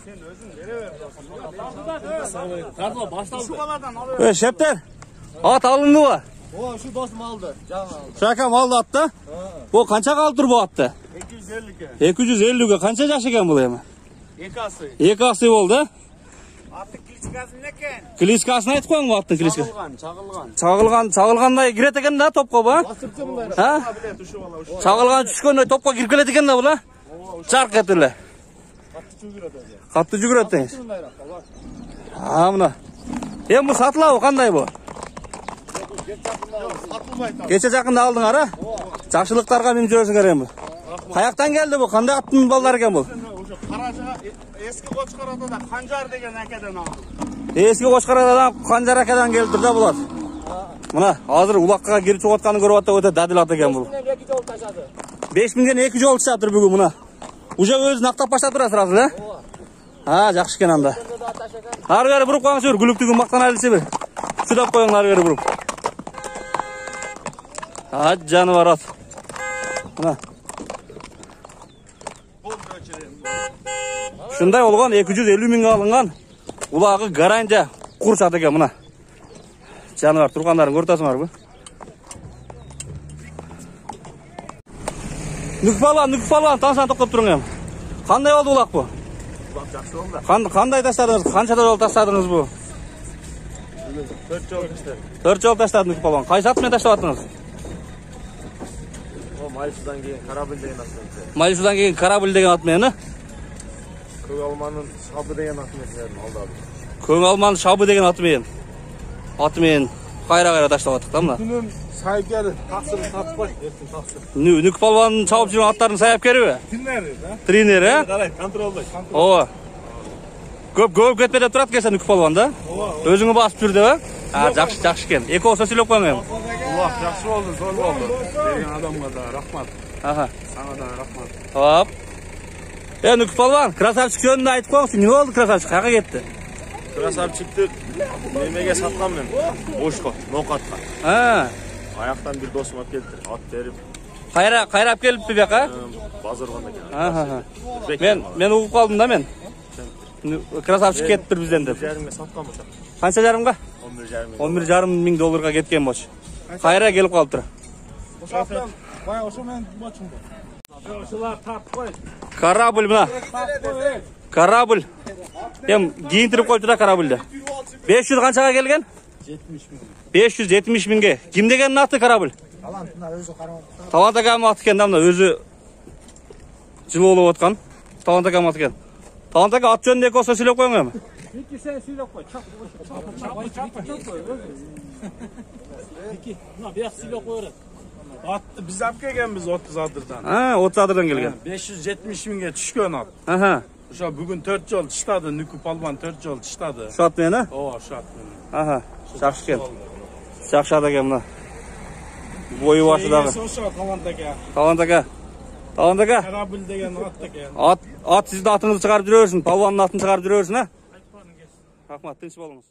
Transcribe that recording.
Sen özün verever. Şepter. At alındı mı? O şu dostum aldı. Can aldı. Şakam aldı attı. Bu kança kaldır bu attı? 250 ke. 250'ge kança yaş ekan bu hemen? 2 asy. 2 asy boldu. Atı kliçkası neken? Kliçkasını aytıp koyun bu attın kliçkası. Çağılgan. Çağılganday giret eken da topqa bu. Bastırtı bunlar. Ha? Çağılgan düşkönдөй topqa kirip kelet eken da bu la. Çark etile. Katты жүгүрөт. Ha mına. Hem bu satılabı kanday bu? Geçe jakында aldың ara? Жақшылықтарға мен жүрөсүңөр эми. Каяктан келди bu? Кандай аттын балдары экен bu? Каражыга eski Koçkarada da Kancar деген akeden aldım. Eski Koçkaradan Kanjar akadan келди да булат. Мына азыр улакка кирип чыгып атканын көрүп атып өтө дадил ат экен бул. 5000ден 2 жол чыгат жатыр бүгүн мына. Уже өзүн актап баштап турасыз азыр, э? Ha, жақсы екен анда. Ары бері бұрып қойыңыз бер, гүліктігін мақтан әлісі бер. Сүдап қойыңыз ары бері бұрып. Ат жаны бар ат. Мына. Шындай олған 250 мыңға алынған. Улағы гарантия құрсат екен мына. Жаны бар, тұрғандарын көртасыңар бұл. Нүкпалан, таңсан тоқтап тұрың ем. Қандай олды улақ бұл? Қандай таштадыңыз? Қаншада жол таштадыңыз бұл? 4 жол таштадым. 4 жол таштадыңыз балан. Қай сатымен таштап аттыңыз? Майшудан кейін Карабыл деген атымен. Майшудан кейін Карабыл деген атымен, ә? Көк алманын шабы деген атымен алдады. Көк алманын шабы деген атымен. Атымен қайра таштап аттық та мына. Күнім сайыпкері тақсырын сатып қой, ертің тақсыр. Нүк балбанын шауып жүрген аттардың сайыпкері бе? Тренер, ә? Қарай, контролдай. Ова. Көп кетпе деп тұрады кесе нүк балбан да? Өзіңі басып жүрді бе? Жақшы кен. Екі оса сөйлеп қойың ем. Улақ, жақсы болды, зор болды. Берген адамға да рахмат. Аха. Саңа да рахмат. Хоп. Нүк балбан, красавчик жөнінде айтып қойыңыз. Не болды красавчик? Қайға кетті? Красавчикті немеге сатқан мен. Ошқа, ноқатқа. Аяқтан бір досым ат келді, ат беріп. Қайрап келіп бе беқа? Базар ғанда келді. Мен ұғып қалдым да мен. Красавчик кетіп бір бізден деп. 11,5-ге сатқан бұша. Қанша жарымға? 11,5 мың долларға кеткен бош. Қайра келіп қалып тұр. Бая ошо мен бочумда. Ошолар тартып қой. Корабль мына. Корабль. Кийинтирип коюпту да корабльды. 500 қаншаға келген? 70 мың. 570 мыңге. Ким дегенин аты корабль? Талантына өзі қарамап. Талант агам аты екен да мына өзі жылы болып отқан. Талант агам аты екен. Талант аға ат жөнінде екі сөйлеп қойың ем. Вики сен сөйлеп қой. Чап Атты біз алып келгенбіз 30 адырдан. 30 адырдан келген. 570 мыңға түшкен ат. Ошо бүгүн 4 жол тыштады, Нүкү Палбан 4 жол тыштады. Ошо ат менен, Ооба, ошо ат менен. Жакшы экен. Жакшы ат экен мына. Бою башы дагы. Ошо Талант ака. Талант ака. Корабль деген ат экен. Ат сиздин атыңызды чыгарып жүрөбүрсүн, Палбандын атын чыгарып жүрөбүрсүн, а? Рахмат, тынч болуңуз.